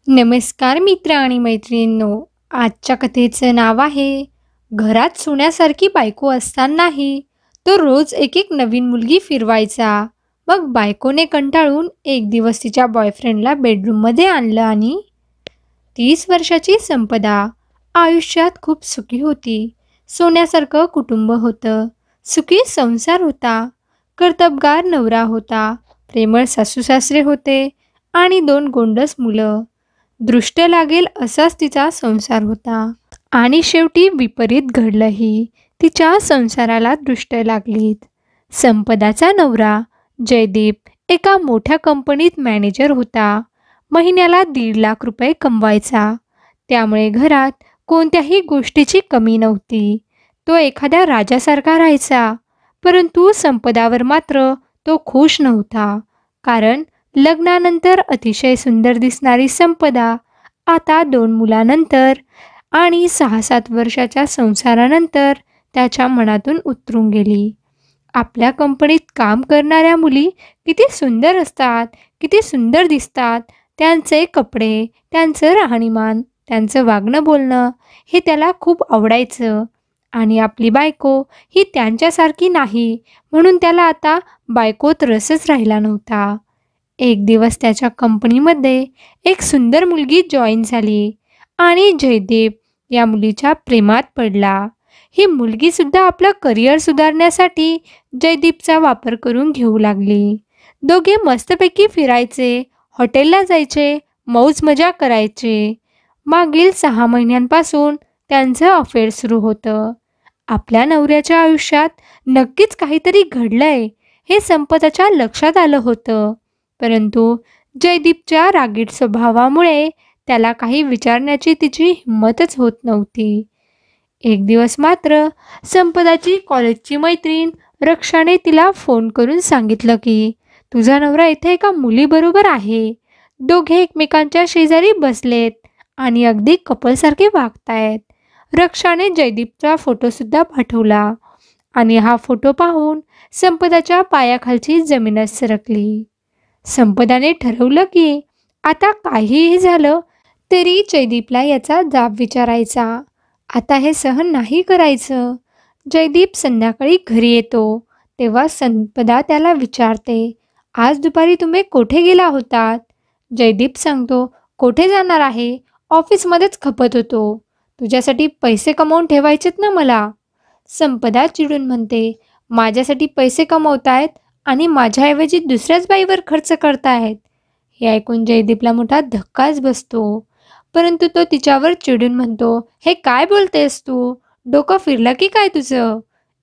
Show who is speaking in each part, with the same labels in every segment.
Speaker 1: नमस्कार मित्र आणि मैत्रिणींनो. आजच्या कथेचं नाव आहे घरात सोन्यासारखी बायको असतानाही तो रोज एक एक नवीन मुलगी फिरवायचा. मग बायकोने कंटाळून एक दिवस तिच्या बॉयफ्रेंडला बेडरूममध्ये आणलं आणि 30 वर्षाची संपदा आयुष्यात खूप सुखी होती. सोन्यासारखं कुटुंब होतं, सुखी संसार होता, कर्तबगार नवरा होता, प्रेमळ सासू सासरे होते आणि 2 गोंडस मुलं. दृष्ट लागेल असाच तिचा संसार होता. आणि शेवटी विपरीत घडलंही. तिच्या संसाराला दृष्ट लागलीत. संपदाचा नवरा जयदीप एका मोठ्या कंपनीत मॅनेजर होता. महिन्याला 1.5 लाख कमवायचा. त्यामुळे घरात कोणत्याही गोष्टीची कमी नव्हती. तो एखाद्या राजासारखा राहायचा. परंतु संपदावर मात्र तो खुश नव्हता. कारण लग्नानंतर अतिशय सुंदर दिसणारी संपदा आता 2 मुलांनंतर आणि 6-7 वर्षाच्या संसारानंतर त्याच्या मनातून उतरून गेली. आपल्या कंपनीत काम करणाऱ्या मुली किती सुंदर असतात, किती सुंदर दिसतात. त्यांचे कपडे, त्यांचं राहणीमान, त्यांचं वागणं बोलणं हे त्याला खूप आवडायचं. आणि आपली बायको ही त्यांच्यासारखी नाही, म्हणून त्याला आता बायकोत रसच राहिला नव्हता. एक दिवस त्याच्या कंपनीमध्ये एक सुंदर मुलगी जॉईन झाली आणि जयदीप या मुलीच्या प्रेमात पडला. ही मुलगीसुद्धा आपलं करिअर सुधारण्यासाठी जयदीपचा वापर करून घेऊ लागली. दोघे मस्तपैकी फिरायचे, हॉटेलला जायचे, मौज मजा करायचे. मागील 6 महिन्यांपासून त्यांचं अफेअर सुरू होतं. आपल्या नवऱ्याच्या आयुष्यात नक्कीच काहीतरी घडलंय हे संपदाच्या लक्षात आलं होतं. परंतु जयदीपच्या रागीट स्वभावामुळे त्याला काही विचारण्याची तिची हिंमतच होत नव्हती. एक दिवस मात्र संपदाची कॉलेजची मैत्रीण रक्षाने तिला फोन करून सांगितलं की तुझा नवरा इथे एका मुलीबरोबर आहे. दोघे एकमेकांच्या शेजारी बसलेत आणि अगदी कपलसारखे वागतायत. रक्षाने जयदीपचा फोटोसुद्धा पाठवला आणि हा फोटो पाहून संपदाच्या पायाखालची जमीनच सरकली. संपदाने ठरवलं की आता काहीही झालं तरी जयदीपला याचा जाब विचारायचा. आता हे सहन नाही करायचं. जयदीप संध्याकाळी घरी येतो तेव्हा संपदा त्याला विचारते, आज दुपारी तुम्ही कोठे गेला होतात? जयदीप सांगतो, कोठे जाणार आहे, ऑफिसमध्येच खपत होतो. तुझ्यासाठी पैसे कमवून ठेवायचेत ना मला. संपदा चिडून म्हणते, माझ्यासाठी पैसे कमवतायत आणि माझ्याऐवजी दुसऱ्याच बाईवर खर्च करतायत. हे ऐकून जयदीपला मोठा धक्काच बसतो. परंतु तो तिच्यावर चिडून म्हणतो, हे काय बोलतेस तू? डोकं फिरलं की काय तुझं?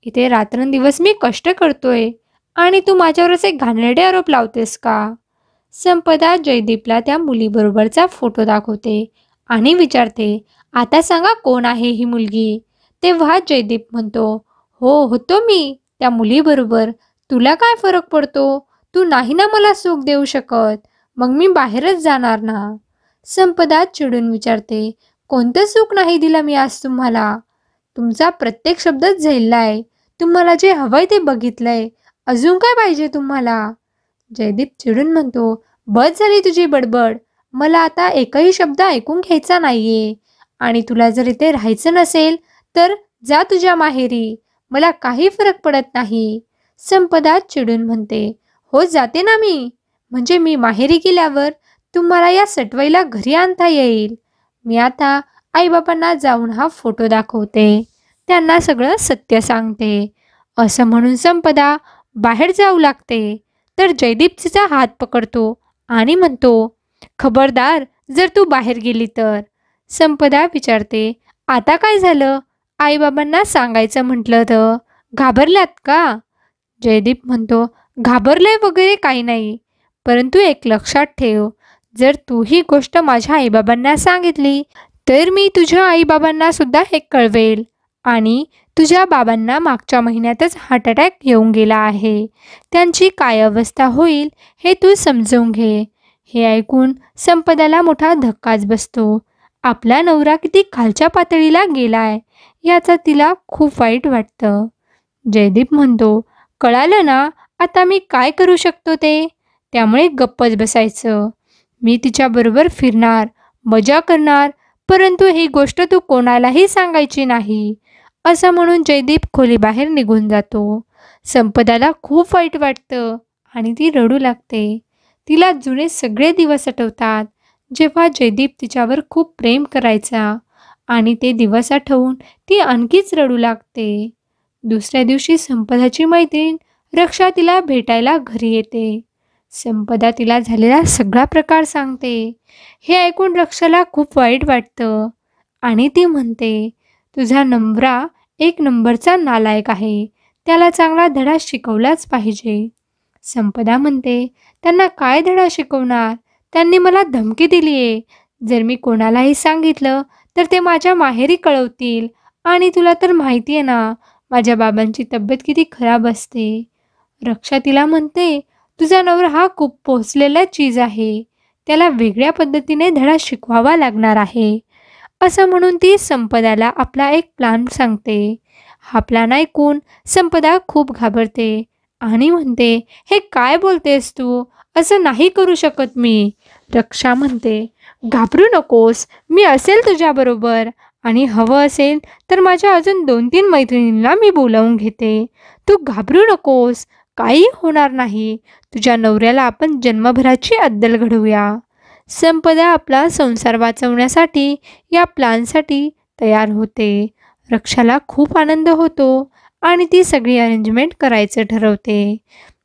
Speaker 1: इथे रात्रंदिवस मी कष्ट करतोय आणि तू माझ्यावर असे घाणेरडे आरोप लावतेस का? संपदा जयदीपला त्या मुलीबरोबरचा फोटो दाखवते आणि विचारते, आता सांगा कोण आहे ही मुलगी? तेव्हा जयदीप म्हणतो, हो होतो मी त्या मुलीबरोबर. तुला काय फरक पडतो? तू नाही ना मला सुख देऊ शकत, मग मी बाहेरच जाणार ना. संपदा चिडून विचारते, कोणतं सुख नाही दिलं मी आज तुम्हाला? तुमचा प्रत्येक शब्दच झेललाय. तुम्हाला जे हवंय ते बघितलंय. अजून काय पाहिजे तुम्हाला? जयदीप चिडून म्हणतो, बस झाली तुझी बडबड. मला आता एकही शब्द ऐकून घ्यायचा नाहीये. आणि तुला जर इथे राहायचं नसेल तर जा तुझ्या माहेरी. मला काही फरक पडत नाही. संपदा चिडून म्हणते, हो जाते ना मी. म्हणजे मी माहेरी गेल्यावर तुम्हाला या सटवाईला घरी आणता येईल. मी आता आईबाबांना जाऊन हा फोटो दाखवते. त्यांना सगळं सत्य सांगते. असं म्हणून संपदा बाहेर जाऊ लागते. तर जयदीप तिचा हात पकडतो आणि म्हणतो, खबरदार जर तू बाहेर गेली तर. संपदा विचारते, आता काय झालं? आईबाबांना सांगायचं म्हटलं तर घाबरल्यात का? जयदीप म्हणतो, घाबरलंय वगैरे काही नाही. परंतु एक लक्षात ठेव, जर तू ही गोष्ट माझ्या आईबाबांना सांगितली तर मी तुझ्या आईबाबांना सुद्धा हे कळवेल. आणि तुझ्या बाबांना मागच्या महिन्यातच हार्ट अटॅक येऊन गेला आहे. त्यांची काय अवस्था होईल हे तू समजून घे. हे ऐकून संपदाला मोठा धक्काच बसतो. आपला नवरा किती खालच्या पातळीला गेलाय याचा तिला खूप वाईट वाटतं. जयदीप म्हणतो, कळालं ना आता मी काय करू शकतो ते. त्यामुळे गप्पच बसायचं. मी तिच्याबरोबर फिरणार, मजा करणार, परंतु ही गोष्ट तू कोणालाही सांगायची नाही, असं म्हणून जयदीप खोलीबाहेर निघून जातो. संपदाला खूप वाईट वाटतं आणि ती रडू लागते. तिला जुने सगळे दिवस आठवतात, जेव्हा जयदीप तिच्यावर खूप प्रेम करायचा आणि ते दिवस आठवून ती आणखीच रडू लागते. दुसऱ्या दिवशी संपदाची मैत्रीण रक्षा तिला भेटायला घरी येते. संपदा तिला झालेला सगळा प्रकार सांगते. हे ऐकून रक्षाला खूप वाईट वाटतं आणि ती म्हणते, तुझा नवरा एक नंबरचा नालायक आहे. त्याला चांगला धडा शिकवलाच पाहिजे. संपदा म्हणते, त्यांना काय धडा शिकवणार? त्यांनी मला धमकी दिली आहे. जर मी कोणालाही सांगितलं तर ते माझ्या माहेरी कळवतील आणि तुला तर माहिती आहे ना, माझ्या बाबांची तब्येत किती खराब असते. रक्षा तिला म्हणते, तुझा नवरा हा खूप पोहोचलेला चीज आहे. त्याला वेगळ्या पद्धतीने धडा शिकवावा लागणार आहे. असं म्हणून ती संपदाला आपला एक प्लॅन सांगते. हा प्लॅन ऐकून संपदा खूप घाबरते आणि म्हणते, हे काय बोलतेस तू? असं नाही करू शकत मी. रक्षा म्हणते, घाबरू नकोस, मी असेल तुझ्याबरोबर आणि हवं असेल तर माझ्या अजून 2-3 मैत्रिणींना मी बोलावून घेते. तू घाबरू नकोस, काही होणार नाही. तुझ्या नवऱ्याला आपण जन्मभराची अद्दल घडवूया. संपदा आपला संसार वाचवण्यासाठी या प्लॅनसाठी तयार होते. रक्षाला खूप आनंद होतो आणि ती सगळी अरेंजमेंट करायचं ठरवते.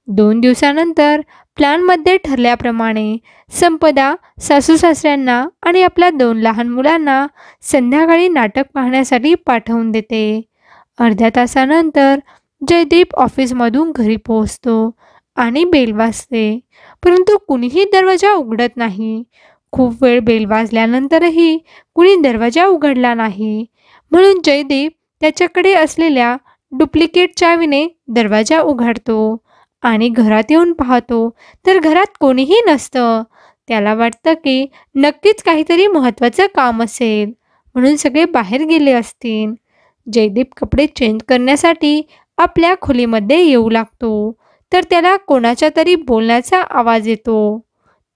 Speaker 1: 2 दिवसानंतर प्लॅनमध्ये ठरल्याप्रमाणे संपदा सासू-सासऱ्यांना आणि आपल्या 2 लहान मुलांना संध्याकाळी नाटक पाहण्यासाठी पाठवून देते. अर्ध्या तासानंतर जयदीप ऑफिसमधून घरी पोहोचतो आणि बेल वाजते, परंतु कुणीही दरवाजा उघडत नाही. खूप वेळ बेल वाजल्यानंतरही कुणी दरवाजा उघडला नाही, म्हणून जयदीप त्याच्याकडे असलेल्या डुप्लिकेट चावीने दरवाजा उघडतो आणि घरात येऊन पाहतो तर घरात कोणीही नसतं. त्याला वाटतं की नक्कीच काहीतरी महत्त्वाचं काम असेल, म्हणून सगळे बाहेर गेले असतील. जयदीप कपडे चेंज करण्यासाठी आपल्या खोलीमध्ये येऊ लागतो, तर त्याला कोणाच्या तरी बोलण्याचा आवाज येतो.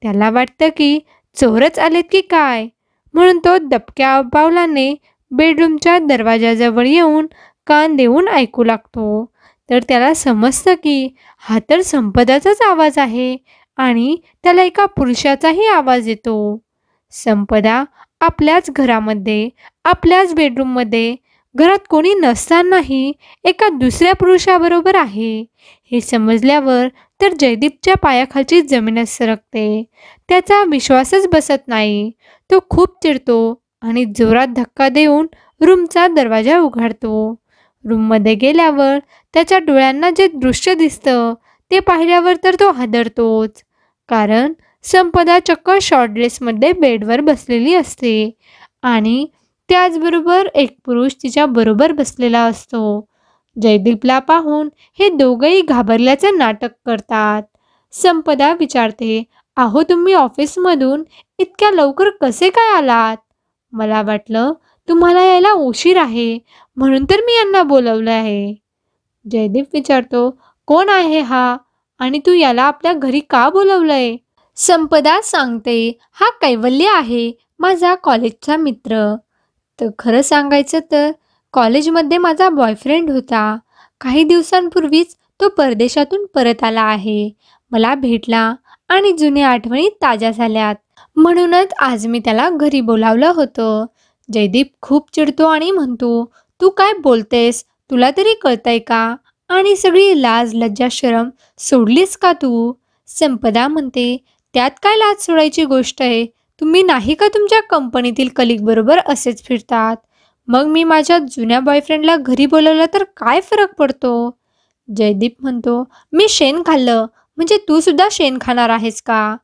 Speaker 1: त्याला वाटतं की चोरच आलेत की काय, म्हणून तो दबक्या पावलाने बेडरूमच्या दरवाजाजवळ येऊन कान देऊन ऐकू लागतो. तर त्याला समजतं की हा तर संपदाचाच आवाज आहे आणि त्याला एका पुरुषाचाही आवाज येतो. संपदा आपल्याच घरामध्ये, आपल्याच बेडरूममध्ये, घरात कोणी नसतानाही एका दुसऱ्या पुरुषाबरोबर आहे हे समजल्यावर तर जयदीपच्या पायाखालची जमीनच सरकते. त्याचा विश्वासच बसत नाही. तो खूप चिडतो आणि जोरात धक्का देऊन रूमचा दरवाजा उघडतो. रूममध्ये गेल्यावर त्याच्या डोळ्यांना जे दृश्य दिसतं ते पाहिल्यावर तर तो हादरतोच. कारण संपदा चक्क शॉर्ट ड्रेसमध्ये बेडवर बसलेली असते आणि त्याचबरोबर एक पुरुष तिच्या बरोबर बसलेला असतो. जयदीपला पाहून हे दोघंही घाबरल्याचं नाटक करतात. संपदा विचारते, अहो तुम्ही ऑफिसमधून इतक्या लवकर कसे काय आलात? मला वाटलं तुम्हाला यायला उशीर आहे, म्हणून तर मी यांना बोलवलं आहे. जयदीप विचारतो, कोण आहे हा आणि तू याला आपल्या घरी का बोलवलंय? संपदा सांगते, हा कैवल्य आहे, माझा कॉलेजचा मित्र. तर खरं सांगायचं तर कॉलेजमध्ये माझा बॉयफ्रेंड होता. काही दिवसांपूर्वीच तो परदेशातून परत आला आहे. मला भेटला आणि जुन्या आठवणी ताज्या झाल्यात, म्हणूनच आज मी त्याला घरी बोलावलं होतं. जयदीप खूप चिडतो आणि म्हणतो, तू काय बोलतेस? तुला तरी कळतंय का? आणि सगळी लाज लज्जा शरम सोडलीस का तू? संपदा म्हणते, त्यात काय लाज सोडायची गोष्ट आहे? तुम्ही नाही का तुमच्या कंपनीतील कलिगबरोबर असेच फिरतात? मग मी माझ्या जुन्या बॉयफ्रेंडला घरी बोलवलं तर काय फरक पडतो? जयदीप म्हणतो, मी शेण खाल्लं म्हणजे तू सुद्धा शेण खाणार आहेस का?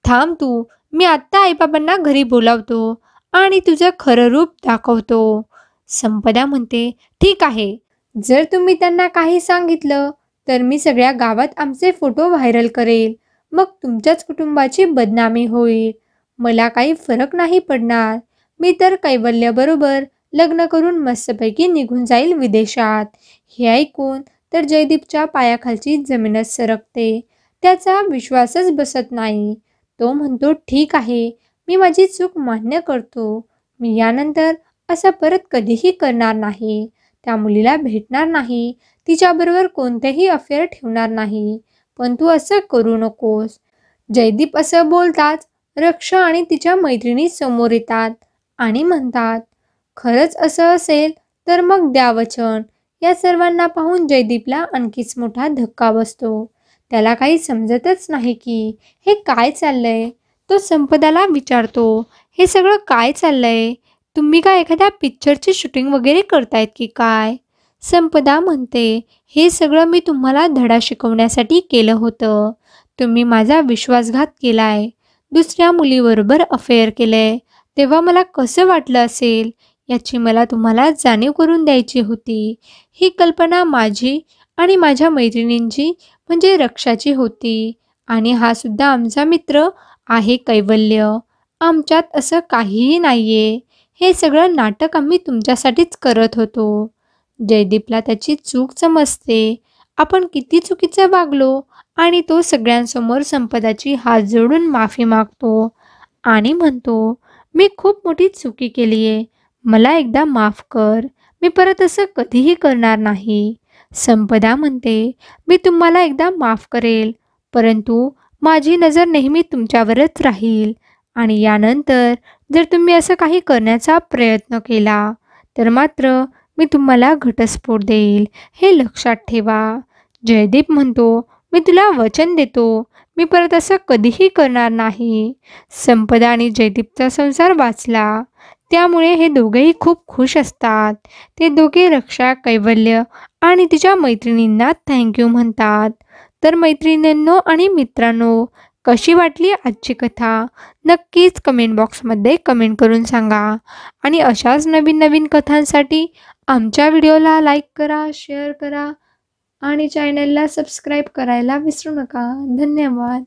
Speaker 1: थांब तू, मी आत्ता आईबाबांना घरी बोलावतो आणि तुझं खरं रूप दाखवतो. संपदा म्हणते, ठीक आहे. जर तुम्ही त्यांना काही सांगितलं तर मी सगळ्या गावात आमचे फोटो व्हायरल करेल. मग तुमच्याच कुटुंबाची बदनामी होईल. मला काही फरक नाही पडणार. मी तर कैवल्यबरोबर लग्न करून मस्तपैकी निघून जाईल विदेशात. हे ऐकून तर जयदीपच्या पायाखालची जमीनच सरकते. त्याचा विश्वासच बसत नाही. तो म्हणतो, ठीक आहे, मी माझी चूक मान्य करतो. मी यानंतर असं परत कधीही करणार नाही. त्या मुलीला भेटणार नाही. तिच्याबरोबर कोणतेही अफेअर ठेवणार नाही. पण तू असं करू नकोस. जयदीप असं बोलताच रक्षा आणि तिच्या मैत्रिणी समोर येतात आणि म्हणतात, खरंच असं असेल तर मग द्या वचन. या सर्वांना पाहून जयदीपला आणखीच मोठा धक्का बसतो. त्याला काही समजतच नाही की हे काय चाललंय. तो संपदाला विचारतो, हे सगळं काय चाललंय? तुम्ही काय एखाद्या पिक्चरची शूटिंग वगैरे करतायत की काय? संपदा म्हणते, हे सगळं मी तुम्हाला धडा शिकवण्यासाठी केलं होतं. तुम्ही माझा विश्वासघात केलाय. दुसऱ्या मुलीबरोबर अफेअर केलंय. तेव्हा मला कसं वाटलं असेल याची मला तुम्हाला जाणीव करून द्यायची होती. ही कल्पना माझी आणि माझ्या मैत्रिणींची म्हणजे रक्षाची होती. आणि हा सुद्धा आमचा मित्र आहे कैवल्य. आमच्यात असं काहीही नाहीये. हे सगळं नाटक आम्ही तुमच्यासाठीच करत होतो. जयदीपला त्याची चूक समजते. आपण किती चुकीचं वागलो आणि तो सगळ्यांसमोर संपदाची हात जोडून माफी मागतो आणि म्हणतो, मी खूप मोठी चुकी केली आहे. मला एकदा माफ कर. मी परत असं कधीही करणार नाही. संपदा म्हणते, मी तुम्हाला एकदा माफ करेल, परंतु माझी नजर नेहमी तुमच्यावरच राहील आणि यानंतर जर तुम्ही असं काही करण्याचा प्रयत्न केला तर मात्र मी तुम्हाला घटस्फोट देईल. हे लक्षात ठेवा. जयदीप म्हणतो, मी तुला वचन देतो. मी परत असं कधीही करणार नाही. संपदा आणि जयदीपचा संसार वाचला. त्यामुळे हे दोघेही खूप खुश असतात. ते दोघे रक्षा, कैवल्य आणि तिच्या मैत्रिणींना थँक्यू म्हणतात. तर मैत्रिणींनो आणि मित्रांनो, कशी वाटली आजची कथा? नक्कीच कमेंट बॉक्समध्ये कमेंट करून सांगा. आणि अशाच नवीन नवीन कथांसाठी आमच्या व्हिडिओला लाईक करा, शेअर करा आणि चॅनलला सबस्क्राईब करायला विसरू नका. धन्यवाद.